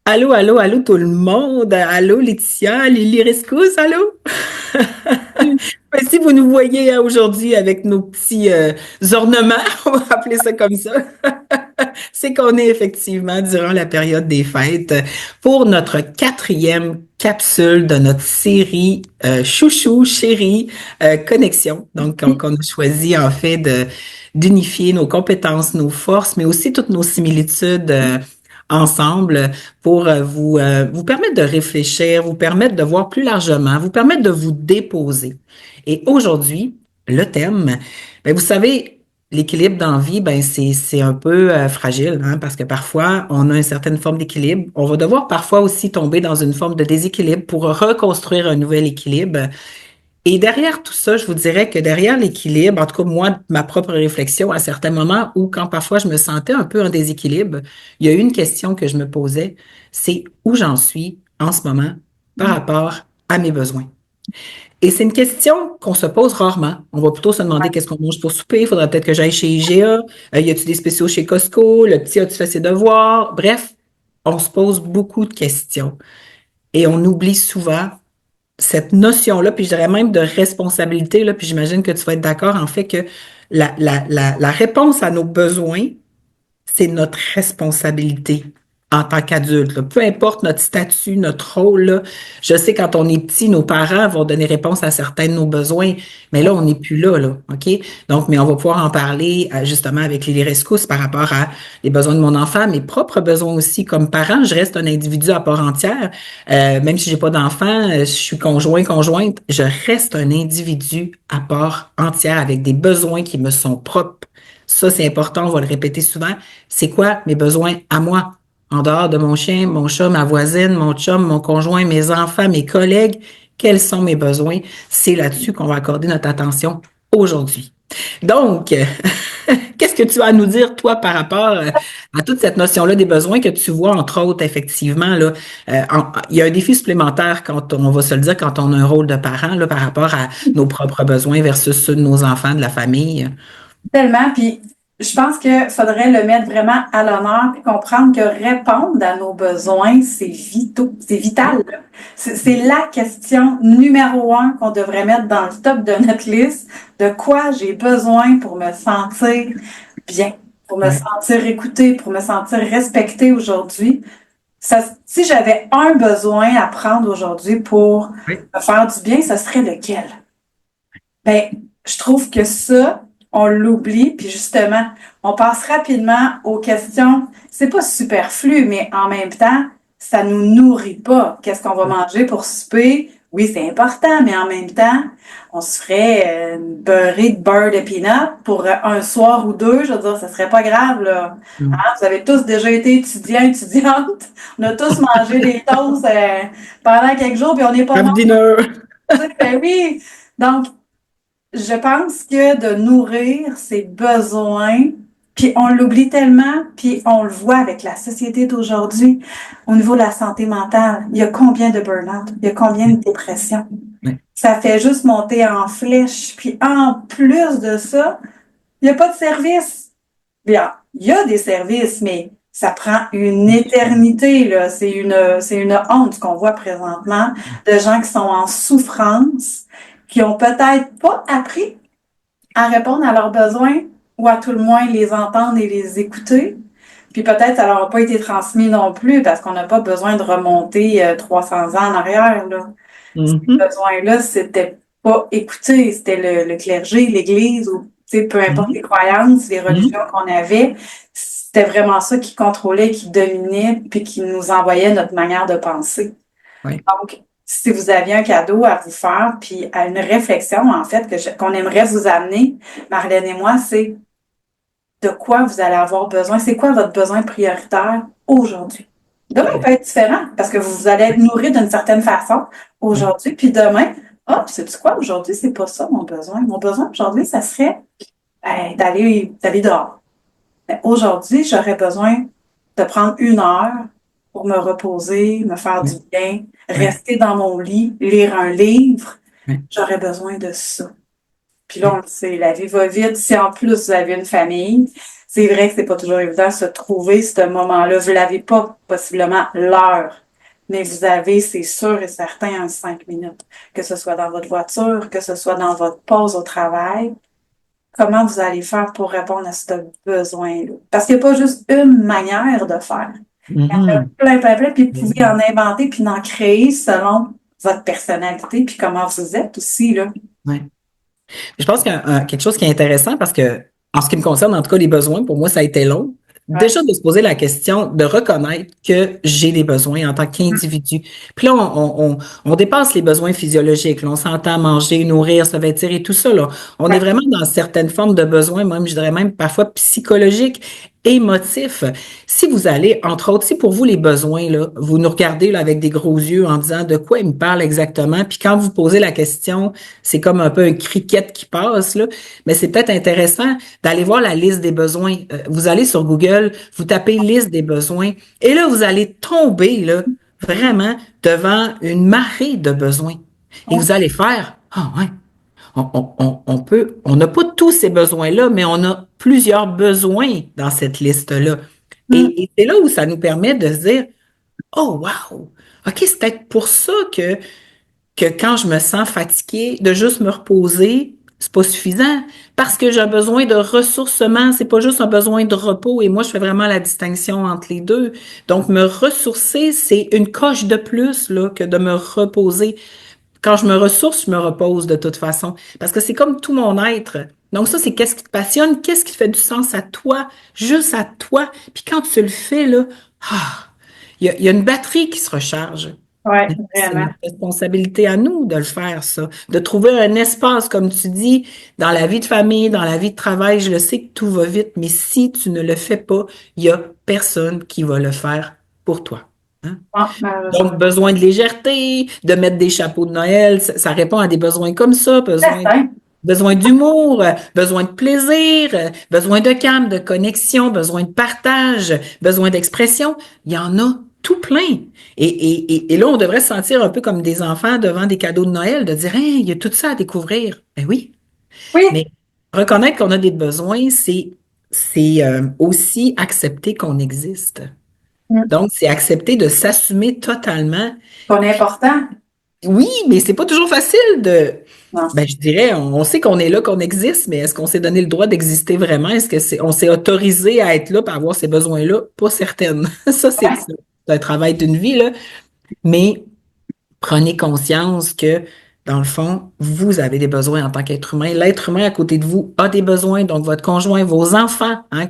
Allô, allô, allô tout le monde. Allô Laetitia, Lily Rescousse, allô? Ben, si vous nous voyez aujourd'hui avec nos petits ornements, on va appeler ça comme ça, c'est qu'on est effectivement durant la période des fêtes pour notre quatrième capsule de notre série Chouchou, Chérie, Connexion. Donc, qu'on a choisi en fait d'unifier nos compétences, nos forces, mais aussi toutes nos similitudes ensemble pour vous permettre de réfléchir, vous permettre de voir plus largement, vous permettre de vous déposer. Et aujourd'hui, le thème, ben, vous savez, l'équilibre dans la vie, ben, c'est un peu fragile, hein, parce que parfois, on a une certaine forme d'équilibre. On va devoir parfois aussi tomber dans une forme de déséquilibre pour reconstruire un nouvel équilibre. Et derrière tout ça, je vous dirais que derrière l'équilibre, en tout cas moi, ma propre réflexion à certains moments où quand parfois je me sentais un peu en déséquilibre, il y a eu une question que je me posais, c'est où j'en suis en ce moment par rapport à mes besoins. Et c'est une question qu'on se pose rarement. On va plutôt se demander qu'est-ce qu'on mange pour souper. Il faudrait peut-être que j'aille chez IGA. Y a-tu des spéciaux chez Costco? Le petit a-tu fait ses devoirs? Bref, on se pose beaucoup de questions. Et on oublie souvent cette notion-là, puis je dirais même de responsabilité, là, puis j'imagine que tu vas être d'accord en fait que la réponse à nos besoins, c'est notre responsabilité en tant qu'adulte, là. Peu importe notre statut, notre rôle, là. Je sais quand on est petit, nos parents vont donner réponse à certains de nos besoins, mais là, on n'est plus là, OK? Donc, mais on va pouvoir en parler justement avec Lily Rescousse par rapport à les besoins de mon enfant, mes propres besoins aussi. Comme parent, je reste un individu à part entière. Même si j'ai pas d'enfant, je suis conjointe, je reste un individu à part entière avec des besoins qui me sont propres. Ça, c'est important, on va le répéter souvent. C'est quoi mes besoins à moi? En dehors de mon chien, mon chat, ma voisine, mon chum, mon conjoint, mes enfants, mes collègues, quels sont mes besoins? C'est là-dessus qu'on va accorder notre attention aujourd'hui. Donc, qu'est-ce que tu as à nous dire, toi, par rapport à toute cette notion-là des besoins que tu vois, entre autres, effectivement, là, il y a un défi supplémentaire quand on va se le dire, quand on a un rôle de parent, là, par rapport à nos propres besoins versus ceux de nos enfants, de la famille. Tellement, puis je pense qu'il faudrait le mettre vraiment à l'honneur puis comprendre que répondre à nos besoins, c'est vital. Là. C'est la question numéro un qu'on devrait mettre dans le top de notre liste. De quoi j'ai besoin pour me sentir bien, pour me Ouais, sentir écoutée, pour me sentir respectée aujourd'hui. Ça, si j'avais un besoin à prendre aujourd'hui pour ouais, me faire du bien, ce serait lequel? Ben, je trouve que ça, on l'oublie, puis justement, on passe rapidement aux questions. C'est pas superflu, mais en même temps, ça nous nourrit pas. Qu'est-ce qu'on va manger pour souper? Oui, c'est important, mais en même temps, on se ferait une beurrée de beurre de peanut pour un soir ou deux. Je veux dire, ça serait pas grave, là. Hein? ouais. Vous avez tous déjà été étudiants, étudiantes. On a tous mangé des toasts pendant quelques jours, puis on n'est pas Have mort. dinner. Ben oui. Donc, je pense que de nourrir ses besoins, puis on l'oublie tellement, puis on le voit avec la société d'aujourd'hui, au niveau de la santé mentale, il y a combien de burn-out, il y a combien de dépression. Ouais, Ça fait juste monter en flèche, puis en plus de ça, il n'y a pas de service. Bien, il y a des services, mais ça prend une éternité, là. C'est une honte ce qu'on voit présentement de gens qui sont en souffrance, qui ont peut-être pas appris à répondre à leurs besoins ou à tout le moins les entendre et les écouter. Puis peut-être ça leur a pas été transmis non plus parce qu'on n'a pas besoin de remonter 300 ans en arrière, là. Ces Mhm, besoins-là, c'était pas écouté, c'était le clergé, l'Église ou peu importe les mhm, croyances, les religions mhm. qu'on avait, c'était vraiment ça qui contrôlait, qui dominait, puis qui nous envoyait notre manière de penser. Ouais. Donc, si vous aviez un cadeau à vous faire, puis à une réflexion, en fait, qu'on aimerait vous amener, Marlène et moi, c'est de quoi vous allez avoir besoin, c'est quoi votre besoin prioritaire aujourd'hui. Demain peut être différent parce que vous allez être nourri d'une certaine façon Ouais. aujourd'hui, puis demain, hop, c'est quoi aujourd'hui, c'est pas ça mon besoin. Mon besoin aujourd'hui, ça serait d'aller dehors. Mais aujourd'hui, j'aurais besoin de prendre une heure pour me reposer, me faire du Ouais. bien, Ouais. rester dans mon lit, lire un livre. Ouais. J'aurais besoin de ça. Puis là, on Ouais. le sait, la vie va vite. Si en plus vous avez une famille, c'est vrai que c'est pas toujours évident de se trouver ce moment-là. Vous l'avez pas possiblement l'heure, mais vous avez, c'est sûr et certain, en 5 minutes. Que ce soit dans votre voiture, que ce soit dans votre pause au travail. Comment vous allez faire pour répondre à ce besoin-là? Parce qu'il n'y a pas juste une manière de faire. Il y en a Mhm. plein, plein, plein, puis vous Ben pouvez oui. en inventer puis en créer selon votre personnalité puis comment vous êtes aussi, là. Ouais. Je pense qu'il y a quelque chose qui est intéressant parce que, en ce qui me concerne, en tout cas, les besoins, pour moi, ça a été long. Ouais. Déjà, de se poser la question, de reconnaître que j'ai des besoins en tant qu'individu. Puis là, on dépasse les besoins physiologiques. Là, on s'entend manger, nourrir, se vêtir et tout ça. Là. On est Ouais. vraiment dans certaines formes de besoins, même, je dirais même parfois psychologiques, émotifs. Si vous allez, entre autres, si pour vous, les besoins, là, vous nous regardez là, avec des gros yeux en disant de quoi il me parle exactement, puis quand vous posez la question, c'est comme un peu un cricket qui passe, là. Mais c'est peut-être intéressant d'aller voir la liste des besoins. Vous allez sur Google, vous tapez liste des besoins, et là, vous allez tomber, là, vraiment devant une marée de besoins. Et vous allez faire, ah ouais, on n'a pas tous ces besoins-là, mais on a plusieurs besoins dans cette liste-là. Mm. Et c'est là où ça nous permet de se dire, oh wow, OK, c'est peut-être pour ça que quand je me sens fatiguée, de juste me reposer, c'est pas suffisant parce que j'ai un besoin de ressourcement, c'est pas juste un besoin de repos et moi je fais vraiment la distinction entre les deux. Donc me ressourcer, c'est une coche de plus là que de me reposer. Quand je me ressource, je me repose de toute façon parce que c'est comme tout mon être. Donc ça c'est qu'est-ce qui te passionne, qu'est-ce qui fait du sens à toi, juste à toi. Puis quand tu le fais là, ah, il y a une batterie qui se recharge. Ouais, C'est vraiment. notre responsabilité à nous de le faire, ça. De trouver un espace, comme tu dis, dans la vie de famille, dans la vie de travail. Je le sais que tout va vite, mais si tu ne le fais pas, il y a personne qui va le faire pour toi. Hein? Bon, malheureusement. Donc, besoin de légèreté, de mettre des chapeaux de Noël, ça répond à des besoins comme ça, Certain. besoin d'humour, besoin de plaisir, besoin de calme, de connexion, besoin de partage, besoin d'expression. Il y en a tout plein. Et là, on devrait se sentir un peu comme des enfants devant des cadeaux de Noël, de dire, hey, il y a tout ça à découvrir. Ben oui, Oui. mais reconnaître qu'on a des besoins, c'est aussi accepter qu'on existe. Mm. Donc, c'est accepter de s'assumer totalement. Qu'on est important. Oui, mais c'est pas toujours facile de. Non. Ben, je dirais, on sait qu'on est là, qu'on existe, mais est-ce qu'on s'est donné le droit d'exister vraiment? Est-ce que on s'est autorisé à être là, pour avoir ces besoins-là? Pas certaine. Ça, Ouais. c'est un travail d'une vie, là. Mais prenez conscience que, dans le fond, vous avez des besoins en tant qu'être humain. L'être humain à côté de vous a des besoins, donc votre conjoint, vos enfants, hein,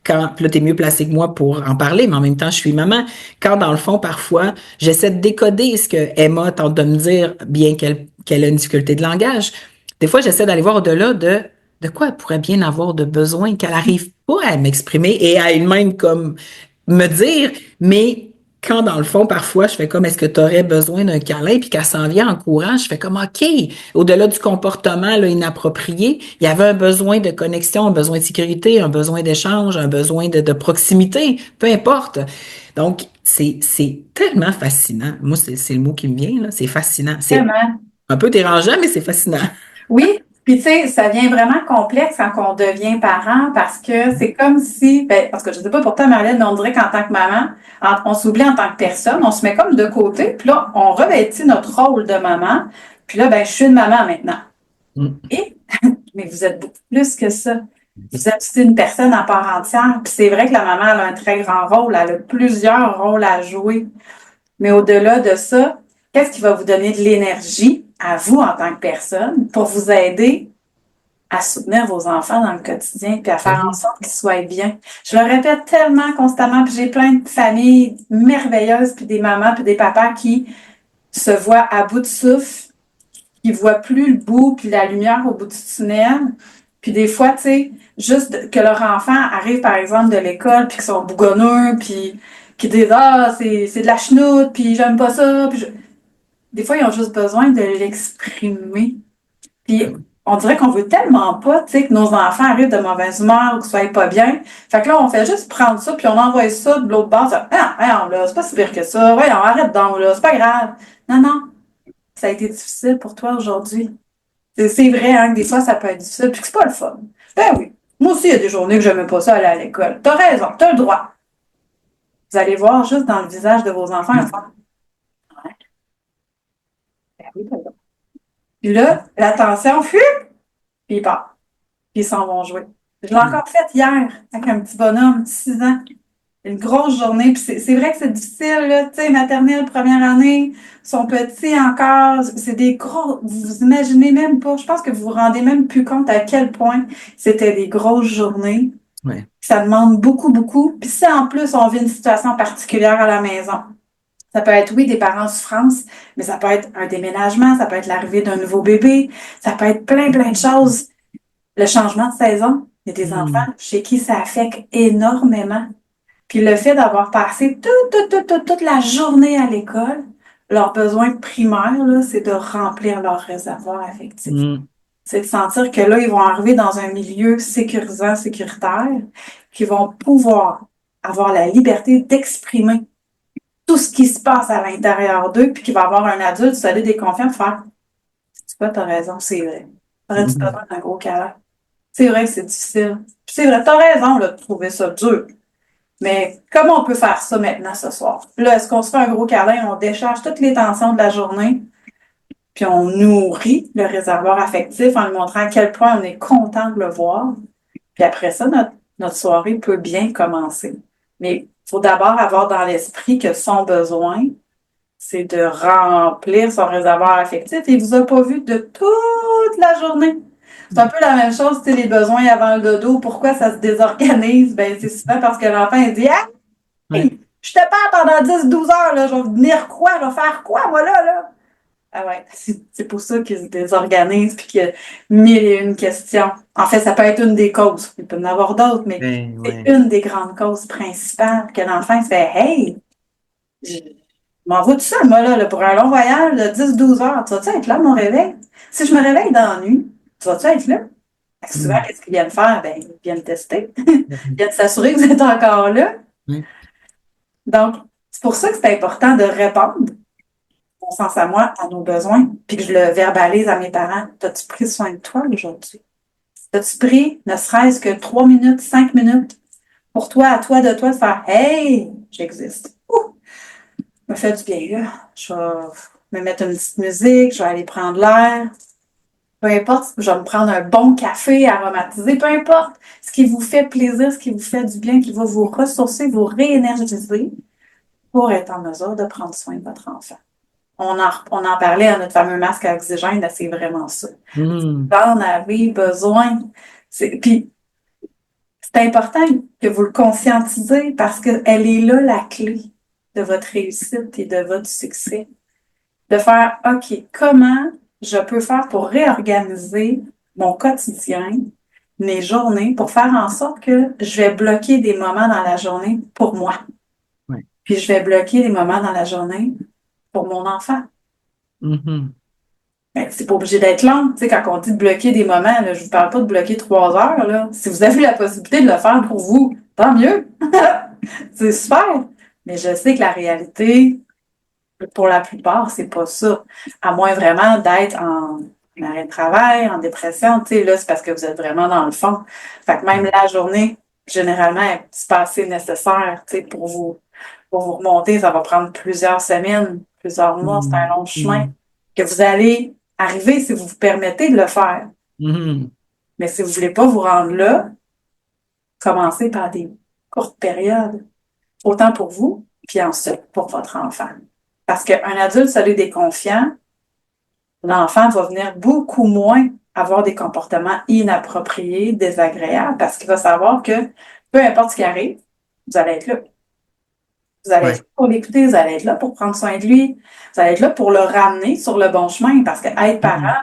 puis là, t'es mieux placé que moi pour en parler, mais en même temps, je suis maman. Quand, dans le fond, parfois, j'essaie de décoder ce que Emma tente de me dire, bien qu'elle a une difficulté de langage. Des fois, j'essaie d'aller voir au-delà de quoi elle pourrait bien avoir de besoin, qu'elle arrive pas à m'exprimer et à elle-même comme me dire, mais quand dans le fond, parfois, je fais comme est-ce que tu aurais besoin d'un câlin, puis qu'elle s'en vient en courant, je fais comme OK, au-delà du comportement là, inapproprié, il y avait un besoin de connexion, un besoin de sécurité, un besoin d'échange, un besoin de proximité, peu importe. Donc, c'est tellement fascinant. Moi, c'est le mot qui me vient, là. C'est fascinant. C'est Vraiment. un peu dérangeant, mais c'est fascinant. Oui, puis tu sais, ça devient vraiment complexe quand on devient parent parce que c'est comme si, ben, parce que je sais pas pour toi, Marilyn, mais on dirait qu'en tant que maman, on s'oublie en tant que personne, on se met comme de côté, puis là, on revêtit notre rôle de maman, puis là, ben, je suis une maman maintenant. Mm. Et, mais vous êtes beaucoup plus que ça. Vous êtes aussi une personne à part entière, puis c'est vrai que la maman elle a un très grand rôle, elle a plusieurs rôles à jouer. Mais au-delà de ça, qu'est-ce qui va vous donner de l'énergie à vous en tant que personne pour vous aider à soutenir vos enfants dans le quotidien puis à Ben faire en oui. sorte qu'ils soient bien? Je le répète tellement constamment, puis j'ai plein de familles merveilleuses, puis des mamans, puis des papas qui se voient à bout de souffle, qui voient plus le bout puis la lumière au bout du tunnel. Puis des fois, tu sais, juste que leur enfant arrive, par exemple, de l'école, puis qu'ils sont bougonneux, puis qui disent «Ah, c'est de la chenoute, puis j'aime pas ça. » Des fois, ils ont juste besoin de l'exprimer. Ben Puis oui. on dirait qu'on veut tellement pas, tu sais, que nos enfants arrivent de mauvaise humeur ou qu'ils soient pas bien. Fait que là, on fait juste prendre ça, puis on envoie ça de l'autre bord. Ah, voyons, là, c'est pas si pire que ça. Voyons, arrête donc, là, c'est pas grave. Non, non, ça a été difficile pour toi aujourd'hui. C'est vrai, hein, que des fois, ça peut être difficile, puis que c'est pas le fun. Ben oui. Moi aussi, il y a des journées que je n'aimais pas ça aller à l'école. T'as raison, t'as le droit. Vous allez voir juste dans le visage de vos enfants, ils font, ouais, ben oui, t'as le droit. Puis là, l'attention fuit, puis ils partent. Puis ils s'en vont jouer. Je l'ai encore fait hier avec un petit bonhomme de 6 ans. Une grosse journée. Puis c'est vrai que c'est difficile, là. Tu sais, maternelle, première année, sont petits encore. C'est des gros. Vous imaginez même pas. Je pense que vous vous rendez même plus compte à quel point c'était des grosses journées. Ouais. Ça demande beaucoup, beaucoup. Puis si en plus on vit une situation particulière à la maison, ça peut être, oui, des parents en souffrance, mais ça peut être un déménagement, ça peut être l'arrivée d'un nouveau bébé, ça peut être plein, plein de choses. Le changement de saison, il y a des enfants chez qui ça affecte énormément. Puis le fait d'avoir passé toute la journée à l'école, leur besoin primaire, là, c'est de remplir leur réservoir affectif. Mm. C'est de sentir que là, ils vont arriver dans un milieu sécurisant, sécuritaire, qu'ils vont pouvoir avoir la liberté d'exprimer tout ce qui se passe à l'intérieur d'eux, puis qu'il va avoir un adulte solide et confiant pour faire, c'est quoi, t'as raison, c'est vrai. T'aurais-tu Mm. besoin d'un gros câlin? C'est vrai que c'est difficile. Puis c'est vrai, t'as raison là, de trouver ça dur. Mais comment on peut faire ça maintenant ce soir? Là, est-ce qu'on se fait un gros câlin, on décharge toutes les tensions de la journée, puis on nourrit le réservoir affectif en lui montrant à quel point on est content de le voir. Puis après ça, notre soirée peut bien commencer. Mais il faut d'abord avoir dans l'esprit que son besoin, c'est de remplir son réservoir affectif. Il ne vous a pas vu de toute la journée. C'est un peu la même chose, tu sais, les besoins avant le dodo. Pourquoi ça se désorganise? Ben, c'est souvent parce que l'enfant, il dit, ah, Ouais. hey, je te parle pendant 10 12 heures, là, je vais venir quoi? Je vais faire quoi, moi, là? Ah ouais, c'est pour ça qu'ils se désorganisent puis qu'il y a mille et une questions. En fait, ça peut être une des causes. Il peut y en avoir d'autres, mais Ben, c'est ouais. une des grandes causes principales que l'enfant se fait, hey, je m'en vais tout seul, moi, là, pour un long voyage de 10 12 heures. Tu vas-tu être là, mon réveil? Si je me réveille dans la nuit, tu vas-tu être là? Fait que souvent, Mm. qu'est-ce qu'ils viennent faire? Ben, ils viennent tester. Ils viennent s'assurer que vous êtes encore là. Ouais. Donc, c'est pour ça que c'est important de répondre, mon sens à moi, à nos besoins, puis que je le verbalise à mes parents. T'as-tu pris soin de toi aujourd'hui? T'as-tu pris, ne serait-ce que 3 minutes, 5 minutes, pour toi, à toi, de toi, de faire hey, j'existe. Ouh, me fait du bien, là. Je vais me mettre une petite musique, je vais aller prendre l'air. Peu importe, je vais me prendre un bon café aromatisé, peu importe ce qui vous fait plaisir, ce qui vous fait du bien, qui va vous ressourcer, vous réénergiser pour être en mesure de prendre soin de votre enfant. On en parlait à notre fameux masque à oxygène, là, c'est vraiment ça. Mm. Vous en avez besoin. Puis, c'est important que vous le conscientisez parce qu'elle est là la clé de votre réussite et de votre succès. De faire, OK, comment je peux faire pour réorganiser mon quotidien, mes journées, pour faire en sorte que je vais bloquer des moments dans la journée pour moi. Ouais. Puis je vais bloquer des moments dans la journée pour mon enfant. Mhm. Ben, c'est pas obligé d'être long. Tu sais, quand on dit de bloquer des moments, là, je vous parle pas de bloquer 3 heures, là. Si vous avez la possibilité de le faire pour vous, tant mieux. C'est super. Mais je sais que la réalité, pour la plupart, c'est pas ça. À moins vraiment d'être en arrêt de travail, en dépression, tu sais, là, c'est parce que vous êtes vraiment dans le fond. Fait que même la journée, généralement, c'est pas assez nécessaire, tu sais, pour vous remonter. Ça va prendre plusieurs semaines, plusieurs mois. C'est un Mm. long chemin Mm. que vous allez arriver si vous vous permettez de le faire. Mhm. Mais si vous voulez pas vous rendre là, commencez par des courtes périodes. Autant pour vous, puis ensuite pour votre enfant. Parce qu'un adulte solide et confiant, l'enfant va venir beaucoup moins avoir des comportements inappropriés, désagréables, parce qu'il va savoir que peu importe ce qui arrive, vous allez être là. Vous allez être Ouais. là pour l'écouter, vous allez être là pour prendre soin de lui, vous allez être là pour le ramener sur le bon chemin, parce que être Mm. parent,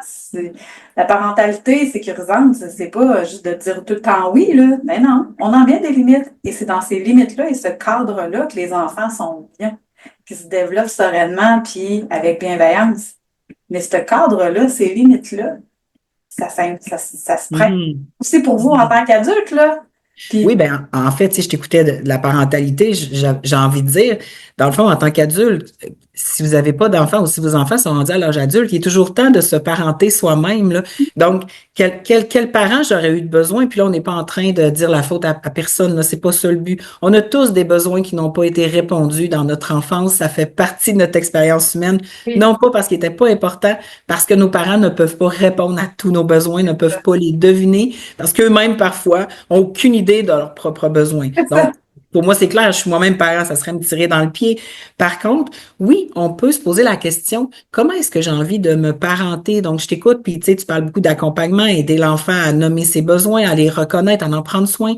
la parentalité sécurisante, c'est pas juste de dire tout le temps oui, là. Mais non, on en met des limites. Et c'est dans ces limites-là et ce cadre-là que les enfants sont bien, qui se développent sereinement puis avec bienveillance. Mais ce cadre-là, ces limites-là, ça se prête Mhm. aussi pour vous en Mhm. tant qu'adulte, là. Puis, Oui, ben en fait, si je t'écoutais de la parentalité, j'ai envie de dire, dans le fond, en tant qu'adulte, si vous n'avez pas d'enfants ou si vos enfants sont rendus à l'âge adulte, il est toujours temps de se parenter soi-même, là. Donc, quel parent j'aurais eu de besoin? Puis là, on n'est pas en train de dire la faute à personne, là. C'est pas ça le but. On a tous des besoins qui n'ont pas été répondus dans notre enfance. Ça fait partie de notre expérience humaine. oui, Non pas parce qu'ils n'étaient pas importants, parce que nos parents ne peuvent pas répondre à tous nos besoins, ne peuvent pas les deviner, parce qu'eux-mêmes, parfois, ont aucune idée de leurs propres besoins. c'est ça. Donc, pour moi, c'est clair, je suis moi-même parent, ça serait me tirer dans le pied. Par contre, oui, on peut se poser la question, comment est-ce que j'ai envie de me parenter? Donc, je t'écoute, puis tu sais, tu parles beaucoup d'accompagnement, aider l'enfant à nommer ses besoins, à les reconnaître, à en prendre soin.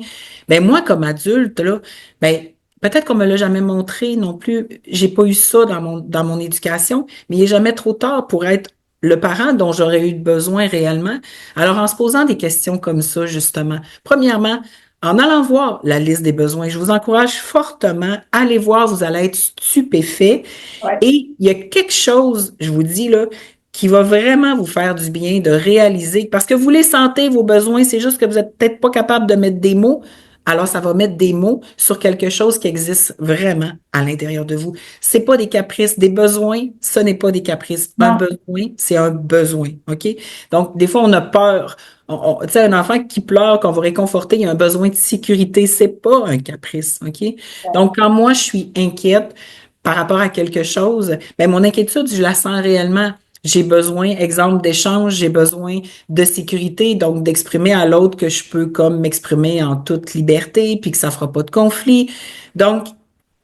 Ben moi, comme adulte, là, ben peut-être qu'on me l'a jamais montré non plus. J'ai pas eu ça dans mon éducation, mais il est jamais trop tard pour être le parent dont j'aurais eu besoin réellement. Alors, en se posant des questions comme ça, justement, premièrement, en allant voir la liste des besoins, je vous encourage fortement à aller voir, vous allez être stupéfait. Ouais. Et il y a quelque chose, je vous dis là, qui va vraiment vous faire du bien de réaliser, parce que vous les sentez, vos besoins, c'est juste que vous n'êtes peut-être pas capable de mettre des mots. Alors, ça va mettre des mots sur quelque chose qui existe vraiment à l'intérieur de vous. C'est pas des caprices. Des besoins, ce n'est pas des caprices. Un Non. besoin, c'est un besoin. OK? Donc, des fois, on a peur. Tu sais, un enfant qui pleure, qu'on va réconforter, il a un besoin de sécurité. C'est pas un caprice. OK? Donc, quand moi, je suis inquiète par rapport à quelque chose, ben, mon inquiétude, je la sens réellement. J'ai besoin, exemple d'échange, j'ai besoin de sécurité, donc d'exprimer à l'autre que je peux comme m'exprimer en toute liberté, puis que ça fera pas de conflit. Donc,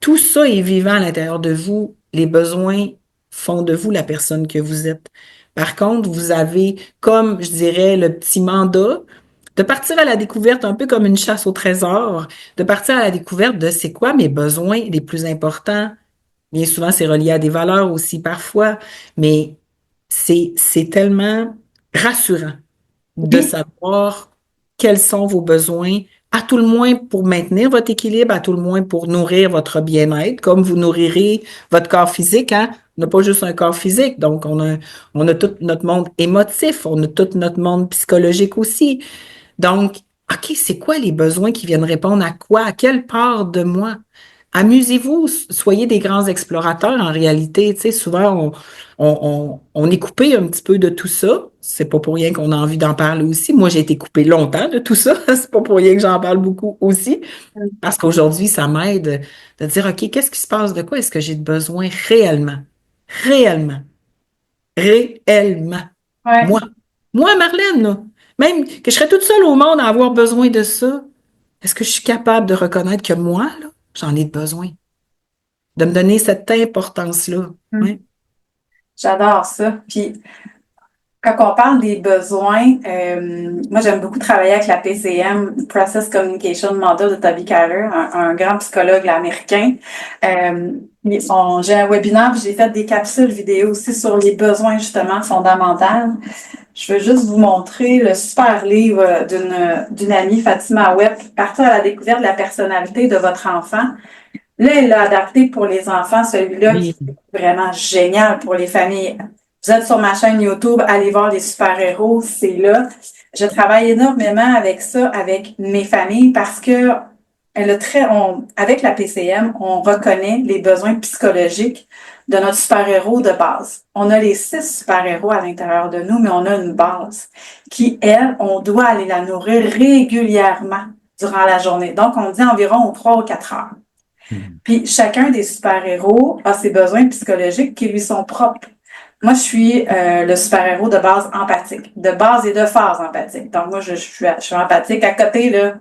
tout ça est vivant à l'intérieur de vous. Les besoins font de vous la personne que vous êtes. Par contre, vous avez, comme je dirais, le petit mandat de partir à la découverte, un peu comme une chasse au trésor, de partir à la découverte de c'est quoi mes besoins les plus importants. Bien souvent, c'est relié à des valeurs aussi parfois, mais c'est tellement rassurant de Oui, savoir quels sont vos besoins, à tout le moins pour maintenir votre équilibre, à tout le moins pour nourrir votre bien-être, comme vous nourrirez votre corps physique, hein. On n'a pas juste un corps physique, donc on a tout notre monde émotif, on a tout notre monde psychologique aussi. Donc, OK, c'est quoi les besoins qui viennent répondre à quoi? À quelle part de moi? Amusez-vous, soyez des grands explorateurs en réalité. Tu sais, souvent, on est coupé un petit peu de tout ça. C'est pas pour rien qu'on a envie d'en parler aussi. Moi, j'ai été coupée longtemps de tout ça. C'est pas pour rien que j'en parle beaucoup aussi. Parce qu'aujourd'hui, ça m'aide de dire, OK, qu'est-ce qui se passe? De quoi est-ce que j'ai besoin réellement? Réellement. Réellement. ouais. Moi. Moi, Marlène, là, même que je serais toute seule au monde à avoir besoin de ça, est-ce que je suis capable de reconnaître que moi, là, j'en ai besoin? De me donner cette importance-là. Hum. Oui. J'adore ça. Puis, quand on parle des besoins, moi j'aime beaucoup travailler avec la PCM, Process Communication Model de Toby Kyler, un grand psychologue là, américain. J'ai un webinaire, puis j'ai fait des capsules vidéo aussi sur les besoins justement fondamentaux. Je veux juste vous montrer le super livre d'une amie, Fatima Webb, Partir à la découverte de la personnalité de votre enfant. Là, elle l'a adapté pour les enfants, celui-là qui Oui. est vraiment génial pour les familles. Vous êtes sur ma chaîne YouTube, allez voir les super-héros, c'est là. Je travaille énormément avec ça, avec mes familles, parce que avec la PCM, on reconnaît les besoins psychologiques de notre super-héros de base. On a les 6 super-héros à l'intérieur de nous, mais on a une base qui, elle, on doit aller la nourrir régulièrement durant la journée. Donc, on dit environ 3 ou 4 heures. Mhm. Puis chacun des super-héros a ses besoins psychologiques qui lui sont propres. Moi, je suis le super-héros de base empathique, de base et de phase empathique. Donc, moi, je suis empathique à côté, là,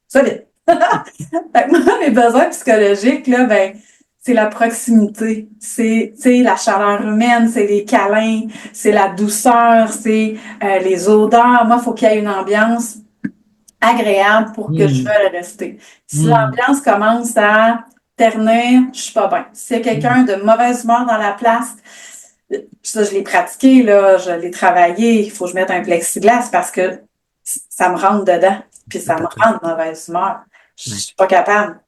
solide. Fait que moi, mes besoins psychologiques, là, ben, c'est la proximité, c'est, tu sais, la chaleur humaine, c'est les câlins, c'est la douceur, c'est les odeurs. Moi, il faut qu'il y ait une ambiance agréable pour que je Mhm. veuille rester. Si Mhm. l'ambiance commence à ternir, je suis pas bien. S'il y a quelqu'un de mauvaise humeur dans la place, ça, je l'ai pratiqué, là, je l'ai travaillé, il faut que je mette un plexiglas parce que ça me rentre dedans, puis ça Tout me à fait. rend de mauvaise humeur. Je Ouais. suis pas capable.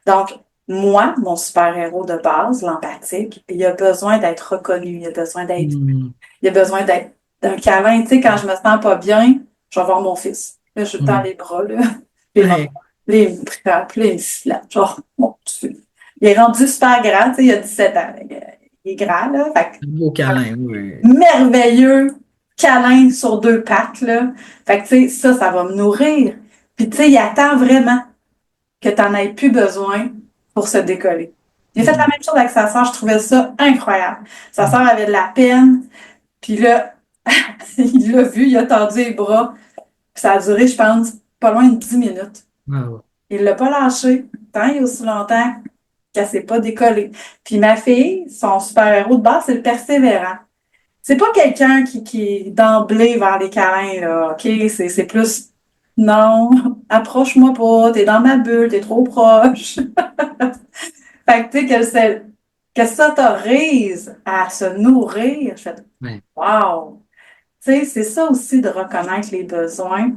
Donc, moi, mon super-héros de base, l'empathique, il a besoin d'être reconnu, Mhm. il a besoin d'être d'un câlin. Tu sais, quand je me sens pas bien, je vais voir mon fils. Là, je suis dans Mhm. les bras, là. Puis il va Ouais. Là, il me prend, puis là, il me flatte. Genre, mon Dieu. Il est rendu super grand, tu sais, il a 17 ans. Il est grand, là. Fait que, Un beau câlin, oui. merveilleux câlin sur deux pattes, là. Fait que, tu sais, ça va me nourrir. Puis, tu sais, il attend vraiment que tu n'en aies plus besoin pour se décoller. J'ai fait la même chose avec sa sœur, je trouvais ça incroyable. Sa sœur avait de la peine, puis là, il l'a vu, il a tendu les bras, puis ça a duré, je pense, pas loin de 10 minutes. Wow. Il l'a pas lâché, tant et aussi longtemps qu'elle s'est pas décollée. Puis ma fille, son super-héros de base, c'est le persévérant. C'est pas quelqu'un qui est d'emblée vers les câlins, là, OK? C'est plus, non, approche-moi pas, t'es dans ma bulle, t'es trop proche. Fait que, tu sais, qu'elle s'autorise à se nourrir, je fais, Ouais. wow! Tu sais, c'est ça aussi de reconnaître les besoins,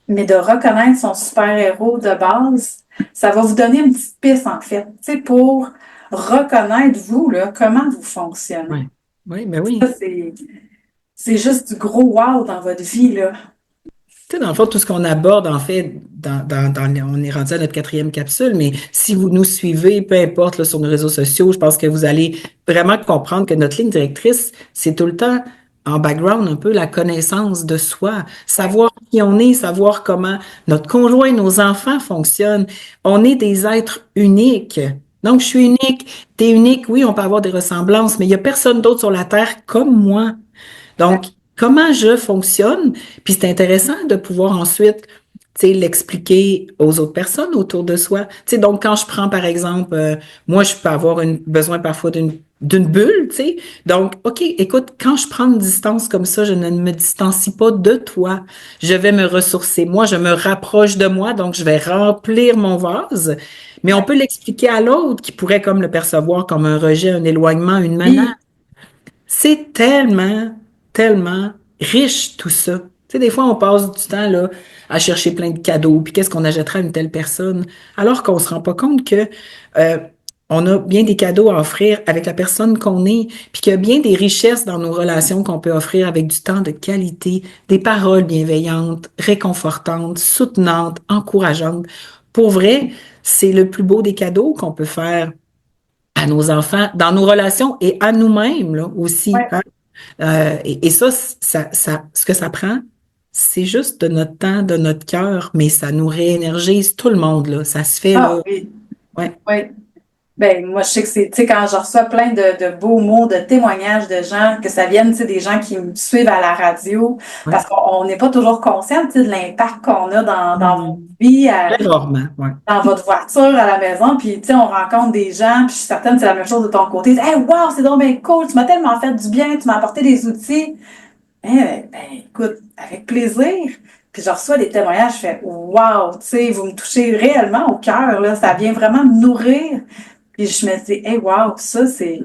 mais de reconnaître son super-héros de base, ça va vous donner une petite piste, en fait, tu sais, pour reconnaître, vous, là, comment vous fonctionnez. Ouais. Oui, ben Ça, oui. c'est juste du gros wow dans votre vie, là. Tu sais, dans le fond, tout ce qu'on aborde, en fait, on est rendu à notre quatrième capsule, mais si vous nous suivez, peu importe, là, sur nos réseaux sociaux, je pense que vous allez vraiment comprendre que notre ligne directrice, c'est tout le temps en background un peu la connaissance de soi, Ouais. savoir qui on est, savoir comment notre conjoint, nos enfants fonctionnent. On est des êtres uniques. Donc, je suis unique, t'es unique, oui, on peut avoir des ressemblances, mais il n'y a personne d'autre sur la Terre comme moi. Donc, comment je fonctionne? Puis c'est intéressant de pouvoir ensuite, tu sais, l'expliquer aux autres personnes autour de soi. Tu sais, donc quand je prends par exemple, moi je peux avoir besoin parfois d'une bulle, tu sais. Donc, OK, écoute, quand je prends une distance comme ça, je ne me distancie pas de toi. Je vais me ressourcer. Moi, je me rapproche de moi, donc je vais remplir mon vase. Mais on peut l'expliquer à l'autre qui pourrait comme le percevoir comme un rejet, un éloignement, une menace. Oui. C'est tellement, tellement riche tout ça. Tu sais, des fois, on passe du temps là, à chercher plein de cadeaux, puis qu'est-ce qu'on achètera à une telle personne, alors qu'on se rend pas compte que euh, on a bien des cadeaux à offrir avec la personne qu'on est, puis qu'il y a bien des richesses dans nos relations qu'on peut offrir avec du temps de qualité, des paroles bienveillantes, réconfortantes, soutenantes, encourageantes. Pour vrai, c'est le plus beau des cadeaux qu'on peut faire à nos enfants, dans nos relations et à nous-mêmes là, aussi. Ouais. Hein. Et ça, ce que ça prend, c'est juste de notre temps, de notre cœur, mais ça nous réénergise tout le monde, là. Ça se fait, Ah là. oui. Ouais, Oui. Ben, moi, je sais que c'est, tu sais, quand je reçois plein de beaux mots, de témoignages de gens, que ça vienne, tu sais, des gens qui me suivent à la radio, ouais. parce qu'on n'est pas toujours conscient, tu sais, de l'impact qu'on a dans votre Mhm. vie, Très rarement, ouais. dans votre voiture, à la maison, puis, tu sais, on rencontre des gens, puis je suis certaine que c'est la même chose de ton côté. Hey, wow, c'est donc bien cool, tu m'as tellement fait du bien, tu m'as apporté des outils. Écoute, avec plaisir. Puis je reçois des témoignages, je fais wow, tu sais, vous me touchez réellement au cœur, là, ça vient vraiment me nourrir. Puis je me dis, hey, wow, ça, c'est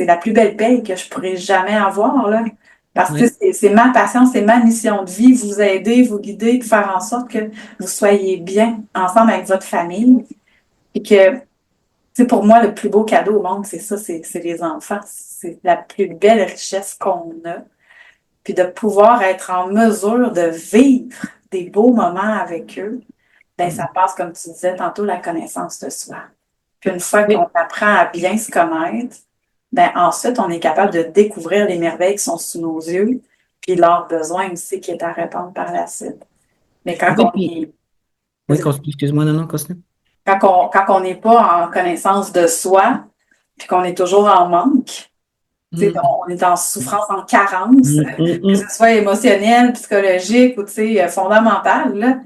la plus belle paye que je pourrais jamais avoir, là. Parce que Ouais. c'est ma passion, c'est ma mission de vie, vous aider, vous guider, puis faire en sorte que vous soyez bien ensemble avec votre famille. Et que, tu sais, pour moi, le plus beau cadeau au monde, c'est ça, c'est les enfants. C'est la plus belle richesse qu'on a. Puis de pouvoir être en mesure de vivre des beaux moments avec eux, ben ça passe, comme tu disais tantôt, la connaissance de soi. Puis une fois qu'on Mais, apprend à bien se connaître, ben ensuite, on est capable de découvrir les merveilles qui sont sous nos yeux, puis leurs besoins aussi qui est à répondre par la suite. Mais oui, puis, oui, excuse-moi, non, non, continue. quand on n'est pas en connaissance de soi, puis qu'on est toujours en manque, tu sais, Mm, on est en souffrance, en carence, mm, mm, que ce mm. soit émotionnel, psychologique ou tu sais, fondamental, là,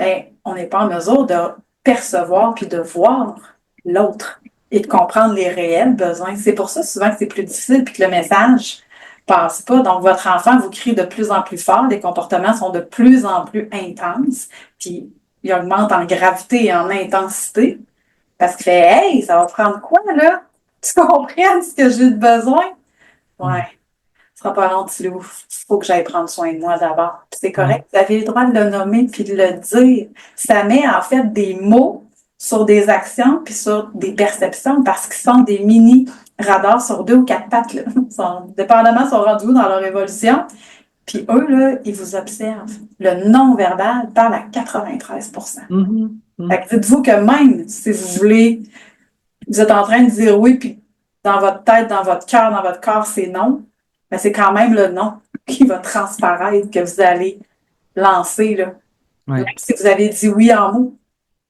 ben, on n'est pas en mesure de percevoir puis de voir l'autre et de comprendre les réels besoins. C'est pour ça souvent que c'est plus difficile puis que le message passe pas. Donc, votre enfant vous crie de plus en plus fort, les comportements sont de plus en plus intenses, puis ils augmentent en gravité et en intensité parce qu'il fait Hey, ça va prendre quoi là? Tu comprends ce que j'ai de besoin? Ouais, Mm. ce sera pas long, Tilou. Il faut que j'aille prendre soin de moi d'abord. Puis c'est Ouais. correct, vous avez le droit de le nommer puis de le dire. Ça met en fait des mots sur des actions puis sur des perceptions parce qu'ils sont des mini radars sur deux ou quatre pattes. Là. Dépendamment, sont rendus où dans leur évolution. Puis eux, là, ils vous observent. Le non-verbal parle à 93%. Mhm. Fait Mhm. que dites-vous que même si vous voulez, vous êtes en train de dire oui, puis dans votre tête, dans votre cœur, dans votre corps, c'est non, mais c'est quand même le non qui va transparaître, que vous allez lancer, là. Même Ouais, si vous avez dit oui en mots,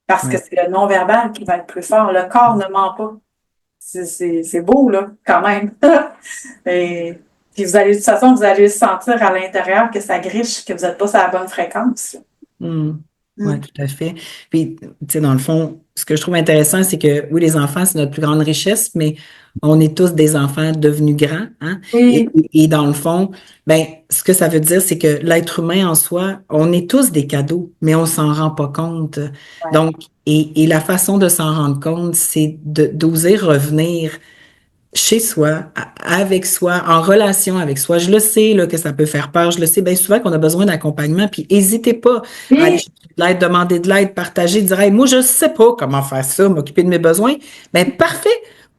parce que ouais. c'est le non-verbal qui va être plus fort. Le corps ne ment pas. C'est beau, là, quand même. Et puis vous allez, de toute façon, vous allez sentir à l'intérieur que ça griche, que vous n'êtes pas sur la bonne fréquence. Hmm. Oui, Mm. tout à fait. Puis, tu sais, dans le fond, ce que je trouve intéressant, c'est que oui, les enfants, c'est notre plus grande richesse, mais on est tous des enfants devenus grands, hein? Oui, Et dans le fond, ben, ce que ça veut dire, c'est que l'être humain en soi, on est tous des cadeaux, mais on s'en rend pas compte. ouais. Donc, et la façon de s'en rendre compte, c'est d'oser revenir chez soi, avec soi, en relation avec soi. Je le sais là, que ça peut faire peur. Je le sais bien souvent qu'on a besoin d'accompagnement. Puis n'hésitez pas à aller Oui, chercher de l'aide, demander de l'aide, partager, dire hey, moi, je sais pas comment faire ça, m'occuper de mes besoins. Ben parfait.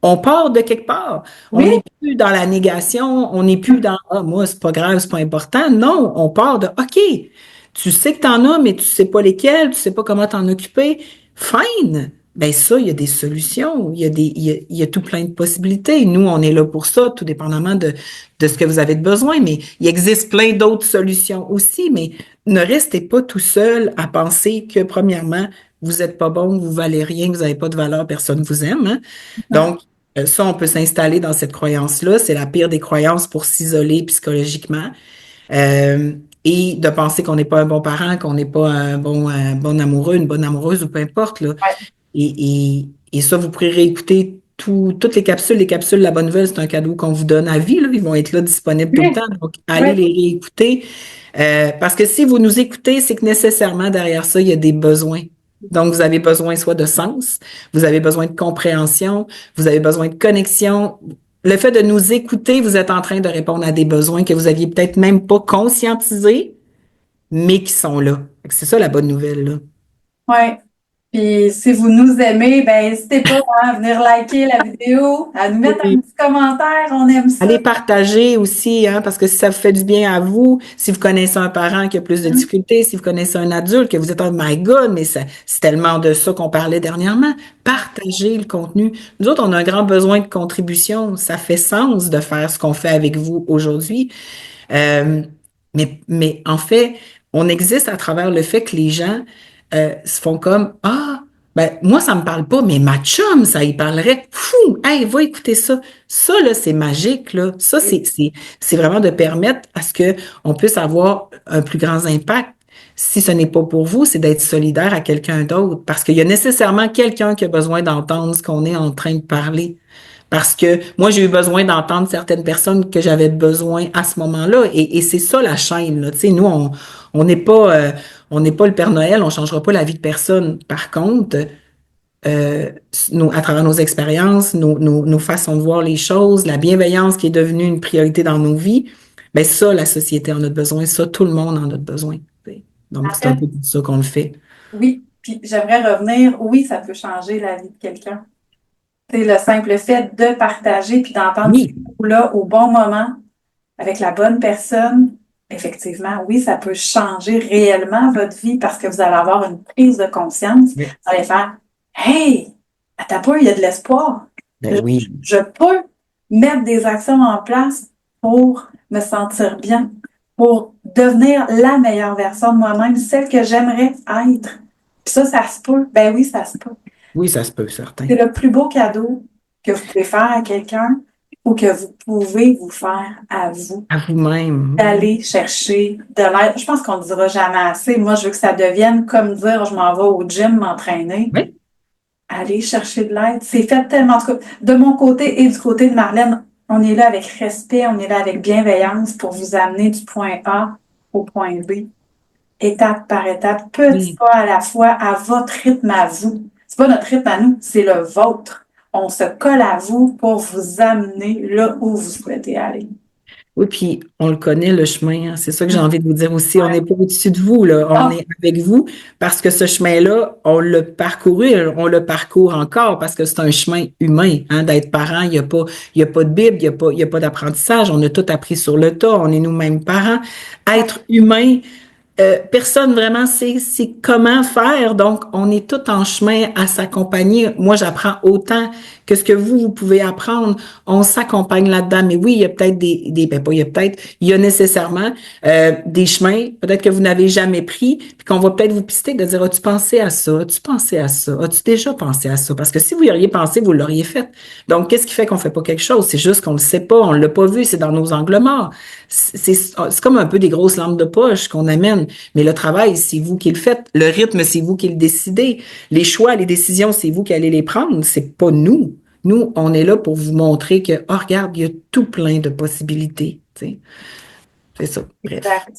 On part de quelque part. On oui, n'est plus dans la négation, on n'est plus dans ah, moi, c'est pas grave, c'est pas important. Non, on part de OK, tu sais que tu en as, mais tu sais pas lesquels, tu sais pas comment t'en occuper. Fine. Ben ça, il y a des solutions, il y a tout plein de possibilités. Nous, on est là pour ça, tout dépendamment de ce que vous avez de besoin, mais il existe plein d'autres solutions aussi, mais ne restez pas tout seul à penser que, premièrement, vous n'êtes pas bon, vous valez rien, vous n'avez pas de valeur, personne vous aime, hein. non, Donc, ça, on peut s'installer dans cette croyance-là. C'est la pire des croyances pour s'isoler psychologiquement. Euh, et de penser qu'on n'est pas un bon parent, qu'on n'est pas un bon amoureux, une bonne amoureuse ou peu importe, là. ouais, Et ça, vous pourrez réécouter toutes les capsules. Les capsules, la bonne nouvelle, c'est un cadeau qu'on vous donne à vie, là. Ils vont être là disponibles tout le oui, temps. Donc, oui, allez les réécouter. Parce que si vous nous écoutez, c'est que nécessairement derrière ça, il y a des besoins. Donc, vous avez besoin soit de sens, vous avez besoin de compréhension, vous avez besoin de connexion. Le fait de nous écouter, vous êtes en train de répondre à des besoins que vous aviez peut-être même pas conscientisés, mais qui sont là. Fait que c'est ça la bonne nouvelle, là. oui. Puis si vous nous aimez, ben n'hésitez pas à venir liker la vidéo, à nous mettre un Oui. petit commentaire, on aime ça. Allez partager aussi, hein, parce que si ça vous fait du bien à vous, si vous connaissez un parent qui a plus de Mm. difficultés, si vous connaissez un adulte, que vous êtes, oh my God, mais c'est tellement de ça qu'on parlait dernièrement, partagez le contenu. Nous autres, on a un grand besoin de contribution. Ça fait sens de faire ce qu'on fait avec vous aujourd'hui. Euh, mais en fait, on existe à travers le fait que les gens se font comme, ah, ben, moi, ça me parle pas, mais ma chum, ça y parlerait. Fou! Hey, va écouter ça. Ça, là, c'est magique, là. Ça, c'est vraiment de permettre à ce que on puisse avoir un plus grand impact. Si ce n'est pas pour vous, c'est d'être solidaire à quelqu'un d'autre. Parce qu'il y a nécessairement quelqu'un qui a besoin d'entendre ce qu'on est en train de parler. Parce que moi, j'ai eu besoin d'entendre certaines personnes que j'avais besoin à ce moment-là. Et c'est ça la chaîne, là. Tu sais, nous, on n'est pas, on n'est pas le Père Noël, on changera pas la vie de personne. Par contre, à travers nos expériences, nos façons de voir les choses, la bienveillance qui est devenue une priorité dans nos vies, ben ça, la société en a besoin, ça, tout le monde en a besoin. Tu sais. Donc, En c'est un fait, peu pour ça qu'on le fait. oui. Puis j'aimerais revenir, oui, ça peut changer la vie de quelqu'un. C'est le simple fait de partager puis d'entendre ces Oui, mots-là au bon moment, avec la bonne personne. Effectivement, oui, ça peut changer réellement votre vie parce que vous allez avoir une prise de conscience. Vous oui. allez faire hey, à ta peu, il y a de l'espoir. Ben Je, oui, je peux mettre des actions en place pour me sentir bien, pour devenir la meilleure version de moi-même, celle que j'aimerais être. Puis ça se peut. Ben oui, ça se peut. oui, ça se peut, certain. C'est le plus beau cadeau que vous pouvez faire à quelqu'un ou que vous pouvez vous faire à vous. À vous-même. D'aller chercher de l'aide. Je pense qu'on ne dira jamais assez. Moi, je veux que ça devienne comme dire je m'en vais au gym m'entraîner. Oui. Aller chercher de l'aide. C'est fait tellement. En tout cas, de mon côté et du côté de Marlène, on est là avec respect, on est là avec bienveillance pour vous amener du point A au point B, étape par étape, petit Oui. pas à la fois, à votre rythme à vous. C'est pas notre rythme à nous, c'est le vôtre. On se colle à vous pour vous amener là où vous souhaitez aller. Oui, puis on le connaît, le chemin, hein. C'est ça que j'ai Mm. envie de vous dire aussi. On Ouais. n'est pas au-dessus de vous, là. On Ah, est avec vous parce que ce chemin-là, on l'a parcouru, on le parcourt encore parce que c'est un chemin humain, hein, d'être parent. Il y a pas de Bible, il y a pas d'apprentissage. On a tout appris sur le tas. On est nous-mêmes parents. ouais. Être humain, personne vraiment sait c'est comment faire, donc on est tout en chemin à s'accompagner. Moi, j'apprends autant que ce que vous pouvez apprendre. On s'accompagne là-dedans, mais oui, il y a peut-être ben pas il y a peut-être, il y a nécessairement des chemins, peut-être que vous n'avez jamais pris, puis qu'on va peut-être vous pister de dire, as-tu pensé à ça? As-tu pensé à ça? As-tu déjà pensé à ça? Parce que si vous y auriez pensé, vous l'auriez fait. Donc, qu'est-ce qui fait qu'on fait pas quelque chose? C'est juste qu'on le sait pas, on l'a pas vu, c'est dans nos angles morts. C'est comme un peu des grosses lampes de poche qu'on amène. Mais le travail, c'est vous qui le faites. Le rythme, c'est vous qui le décidez. Les choix, les décisions, c'est vous qui allez les prendre. C'est pas nous. Nous, on est là pour vous montrer que, oh, regarde, il y a tout plein de possibilités. Tu sais. C'est ça. Bref. Exact.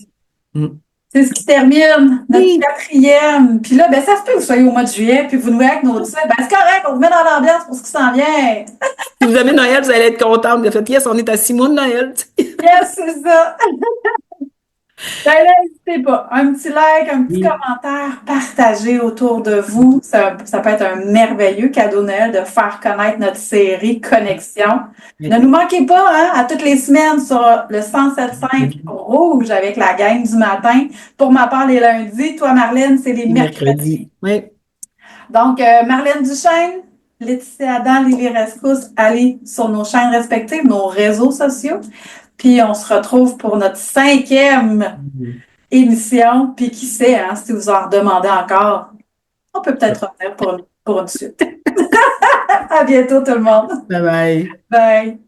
Mm. C'est ce qui termine notre Oui. quatrième. Puis là, ben, ça se peut que vous soyez au mois de juillet, puis vous nous voyez avec nos titres. Ben, c'est correct, on vous met dans l'ambiance pour ce qui s'en vient. Si vous avez Noël, vous allez être contente. De fait, yes, on est à 6 mois de Noël. Tu sais. Yes, c'est ça. Ben là, n'hésitez pas. Un petit like, un petit Oui. commentaire, partagez autour de vous. Ça peut être un merveilleux cadeau de Noël de faire connaître notre série Connexion. Ne Oui. nous manquez pas, hein, à toutes les semaines sur le 107.5 Rouge avec la gang du matin. Pour ma part, les lundis. Toi, Marlène, c'est les Et mercredis. mercredi. Oui. Donc, Marlène Duchesne, Laetitia Adam, Lily Rescousse, allez sur nos chaînes respectives, nos réseaux sociaux. Puis on se retrouve pour notre cinquième émission. Puis qui sait, hein, si vous en redemandez encore, on peut peut-être revenir pour une suite. À bientôt tout le monde. Bye bye. Bye.